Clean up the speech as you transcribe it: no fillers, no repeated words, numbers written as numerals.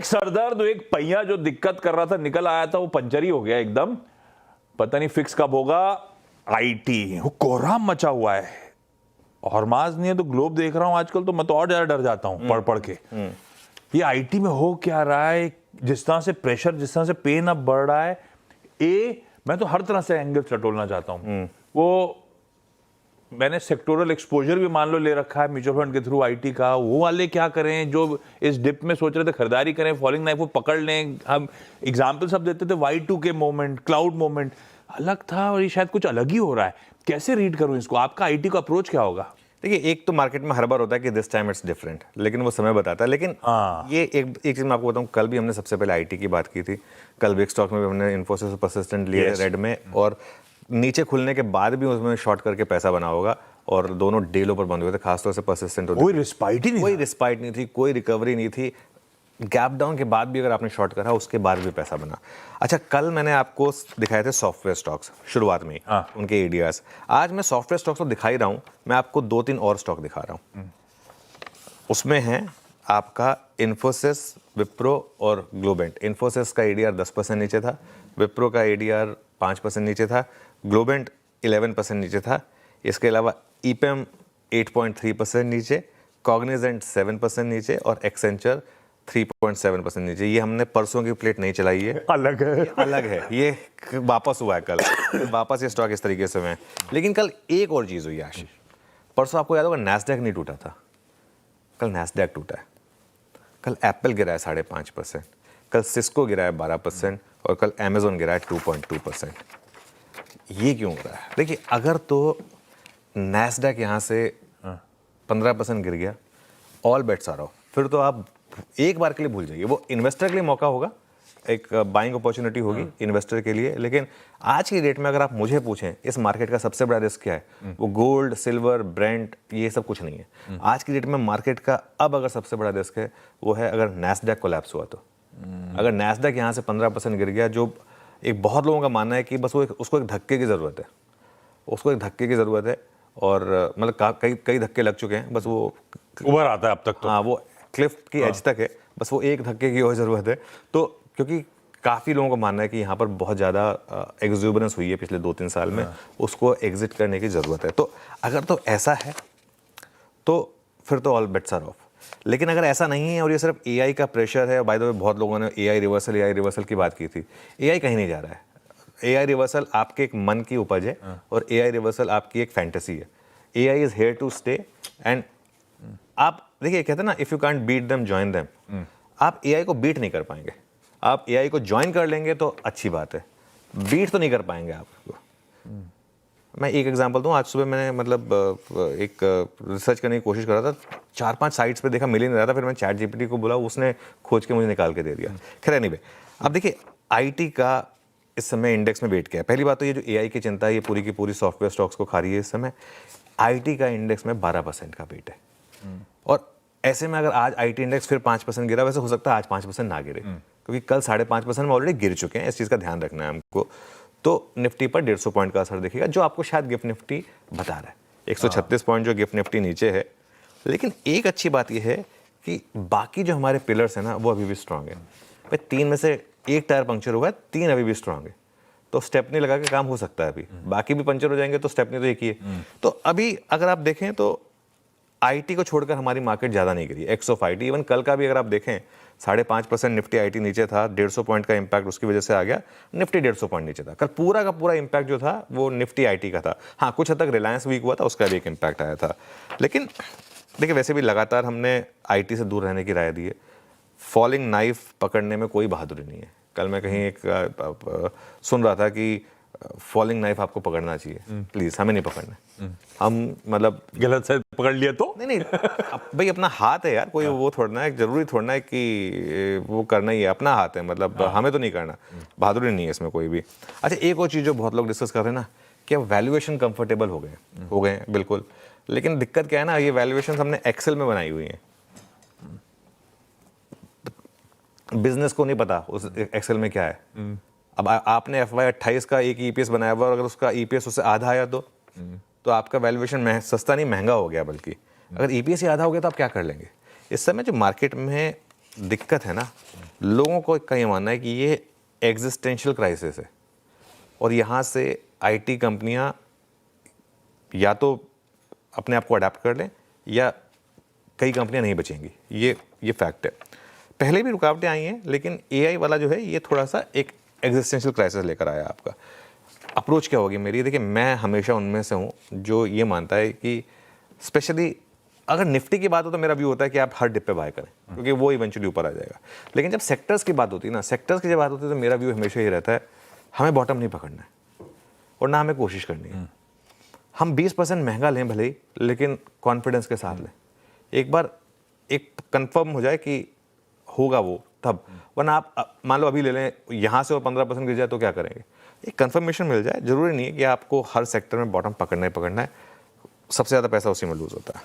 एक सरदर्द, एक पहिया जो दिक्कत कर रहा था निकल आया था, वो पंचर ही हो गया एकदम। पता नहीं फिक्स कब होगा। आईटी वो कोहराम मचा हुआ है। हॉर्माज नहीं है तो ग्लोब देख रहा हूं आजकल, तो मैं तो और ज्यादा डर जाता हूं पढ़ पढ़ के। ये आईटी में हो क्या रहा है, जिस तरह से प्रेशर, जिस तरह से पेन अब बढ़ रहा है। मैं तो हर तरह से एंगल टटोलना चाहता हूं। वो मैंने सेक्टोरल एक्सपोजर भी मान लो ले रखा है म्यूचुअल फंड के थ्रू आईटी का। वो वाले क्या करें जो इस डिप में सोच रहे थे खरीदारी करें, फॉलिंग नाइफ को पकड़ लें। हम एग्जांपल सब देते थे, Y2K मोमेंट, क्लाउड मोमेंट अलग था और ये शायद कुछ अलग ही हो रहा है। कैसे रीड करूं इसको? आपका आईटी का अप्रोच क्या होगा? देखिए, एक तो मार्केट में हर बार होता है कि दिस टाइम इट्स डिफरेंट, लेकिन वो समय बताता है। लेकिन ये एक चीज मैं आपको बताऊं, कल भी हमने सबसे पहले आईटी की बात की थी। कल बिग स्टॉक में भी हमने इन्फोसिस और परसिस्टेंट लिए थे रेड में, और नीचे खुलने के बाद भी उसमें शॉर्ट करके पैसा बना होगा, और दोनों डे लो पर बंद हुए थे, खासतौर से परसिस्टेंट होते। कोई रिस्पाइट ही नहीं, कोई रिस्पाइट नहीं थी, कोई रिकवरी नहीं थी। गैप डाउन के बाद भी अगर आपने शॉर्ट करा, उसके बाद भी पैसा बना। अच्छा, कल मैंने आपको दिखाए थे सॉफ्टवेयर स्टॉक्स शुरुआत में, उनके एडीआर्स। आज मैं सॉफ्टवेयर स्टॉक्स तो दिखा ही रहा हूं, मैं आपको 2-3 और स्टॉक दिखा रहा हूं। उसमें है आपका इन्फोसिस, विप्रो और ग्लोबेंट। इन्फोसिस का एडीआर 10% नीचे था, विप्रो का एडीआर 5% नीचे था, ग्लोबेंट 11% नीचे था। इसके अलावा ईपीएम 8.3% नीचे, कॉग्निजेंट 7% नीचे और एक्सेंचर 3.7% नीचे। ये हमने परसों की प्लेट नहीं चलाई है, अलग है, अलग है। ये वापस हुआ है कल, वापस ये स्टॉक इस तरीके से हुए हैं। लेकिन कल एक और चीज़ हुई है आशीष। परसों आपको याद होगा नैस्डैक नहीं टूटा था, कल नैस्डैक टूटा है। कल एप्पल गिरा है 5.5%, कल सिस्को गिरा है 12% और कल अमेजोन गिरा है 2.2%। ये क्यों हो रहा है? देखिए, अगर तो नैस्डैक यहाँ से 15% गिर गया, ऑल बेट्स आर ऑफ। फिर तो आप एक बार के लिए भूल जाइए। वो इन्वेस्टर के लिए मौका होगा, एक बाइंग अपॉर्चुनिटी होगी इन्वेस्टर के लिए। लेकिन आज की डेट में अगर आप मुझे पूछें इस मार्केट का सबसे बड़ा रिस्क क्या है, वो गोल्ड, सिल्वर, ब्रेंट, ये सब कुछ नहीं है। आज की डेट में मार्केट का अब अगर सबसे बड़ा रिस्क है, वो है अगर नैस्डैक कोलैप्स हुआ तो। अगर नैस्डैक यहाँ से 15% गिर गया, जो एक बहुत लोगों का मानना है कि बस वो उसको एक धक्के की ज़रूरत है, उसको एक धक्के की ज़रूरत है। और मतलब कई धक्के लग चुके हैं, बस वो उभर आता है अब तक तो। हाँ, वो क्लिफ की एज तक है, बस वो एक धक्के की और ज़रूरत है। तो क्योंकि काफ़ी लोगों का मानना है कि यहाँ पर बहुत ज़्यादा एक्सुबरेंस हुई है पिछले 2-3 साल में, उसको एग्जिट करने की ज़रूरत है। तो अगर तो ऐसा है तो फिर तो ऑल बेट्स आर ऑफ। लेकिन अगर ऐसा नहीं है और ये सिर्फ एआई का प्रेशर है, बाय द वे बहुत लोगों ने एआई रिवर्सल की बात की थी। एआई कहीं नहीं जा रहा है। एआई रिवर्सल आपके एक मन की उपज है और एआई रिवर्सल आपकी एक फैंटेसी है। AI is here to stay. And आप देखिए, कहते हैं ना, if you can't beat them join them. आप एआई को बीट नहीं कर पाएंगे। आप एआई को ज्वाइन कर लेंगे तो अच्छी बात है, बीट तो नहीं कर पाएंगे आपको। मैं एक एग्जांपल दूं, आज सुबह मैंने मतलब एक रिसर्च करने की कोशिश कर रहा था, 4-5 साइट्स पे देखा, मिल ही नहीं रहा था। फिर मैंने चैट जीपीटी को बोला, उसने खोज के मुझे निकाल के दे दिया। खैर एनीवे, अब देखिए आईटी का इस समय इंडेक्स में वेट क्या है। पहली बात तो ये जो एआई की चिंता है, ये पूरी की पूरी सॉफ्टवेयर स्टॉक्स को खा रही है इस समय। आईटी का इंडेक्स में 12% का वेट है। और ऐसे में अगर आज आईटी इंडेक्स फिर 5% गिरा, वैसे हो सकता है आज 5% ना गिरे, क्योंकि कल 5.5% में ऑलरेडी गिर चुके हैं। इस चीज़ का ध्यान रखना है हमको। तो निफ्टी पर 150 पॉइंट का असर दिखेगा, जो आपको शायद गिफ्ट निफ्टी बता रहा है। 136 पॉइंट जो गिफ्ट निफ्टी नीचे है। लेकिन एक अच्छी बात यह है कि बाकी जो हमारे पिलर्स हैं ना, वो अभी भी स्ट्रांग है। भाई 3 में से एक टायर पंक्चर हुआ है, 3 अभी भी स्ट्रांग है। तो स्टेपनी लगा के काम हो सकता है। अभी बाकी भी पंचर हो जाएंगे तो स्टेपनी तो एक ही है। तो अभी अगर आप देखें तो आईटी को छोड़कर हमारी मार्केट ज़्यादा नहीं गिरी। एक्स ऑफ आईटी, इवन कल का भी अगर आप देखें 5.5% निफ्टी आईटी नीचे था, 150 पॉइंट का इंपैक्ट उसकी वजह से आ गया। निफ्टी 150 पॉइंट नीचे था। कल पूरा का पूरा इंपैक्ट जो था वो निफ्टी आईटी का था। हाँ, कुछ हद तक रिलायंस वीक हुआ था, उसका भी एक इंपैक्ट आया था। लेकिन देखिए, वैसे भी लगातार हमने आईटी से दूर रहने की राय दी है। फॉलिंग नाइफ पकड़ने में कोई बहादुरी नहीं है। कल मैं कहीं एक सुन रहा था कि फॉलिंग नाइफ आपको पकड़ना चाहिए, प्लीज हमें नहीं पकड़ना। हम मतलब गलत से पकड़ लिया तो नहीं भाई, अपना हाथ है यार, कोई वो थोड़ना है, जरूरी थोड़ना है कि वो करना ही है, अपना हाथ है, मतलब हमें तो नहीं करना। बहादुरी नहीं है इसमें कोई भी। अच्छा, एक और चीज़ जो बहुत लोग डिस्कस कर रहे हैं ना, कि अब वैल्यूएशन कंफर्टेबल हो गए हैं बिल्कुल। लेकिन दिक्कत क्या है ना, ये वैल्यूएशन हमने एक्सेल में बनाई हुई है। बिजनेस को नहीं पता उस एक्सेल में क्या है। अब आपने FY28 का एक ईपीएस बनाया हुआ और अगर उसका ईपीएस उससे आधा आया तो आपका वैल्यूएशन सस्ता नहीं महंगा हो गया। बल्कि अगर ईपीएस ही आधा हो गया तो आप क्या कर लेंगे। इस समय जो मार्केट में दिक्कत है ना, लोगों को का ये मानना है कि ये एग्जिस्टेंशियल क्राइसिस है और यहाँ से आईटी कंपनियां या तो अपने आप को अडेप्ट कर लें या कई कंपनियां नहीं बचेंगी। ये फैक्ट है। पहले भी रुकावटें आई हैं, लेकिन एआई वाला जो है ये थोड़ा सा एक एग्जिस्टेंशियल क्राइसिस लेकर आया आपका। अप्रोच क्या होगी मेरी? देखिए, मैं हमेशा उनमें से हूँ जो ये मानता है कि स्पेशली अगर निफ्टी की बात हो तो मेरा व्यू होता है कि आप हर डिप पे बाय करें, क्योंकि वो इवेंचुअली ऊपर आ जाएगा। लेकिन जब सेक्टर्स की बात होती है ना, सेक्टर्स की जब बात होती है तो मेरा व्यू हमेशा ये रहता है, हमें बॉटम नहीं पकड़ना है और ना हमें कोशिश करनी है। हम 20% महंगा लें भले ही, लेकिन कॉन्फिडेंस के साथ लें। एक बार एक कंफर्म हो जाए कि होगा वो, तब। वरना आप मान लो अभी ले लें, यहाँ से और 15% गिर जाए तो क्या करेंगे? एक कंफर्मेशन मिल जाए। जरूरी नहीं है कि आपको हर सेक्टर में बॉटम पकड़ना ही पकड़ना है। सबसे ज़्यादा पैसा उसी में लूज होता है।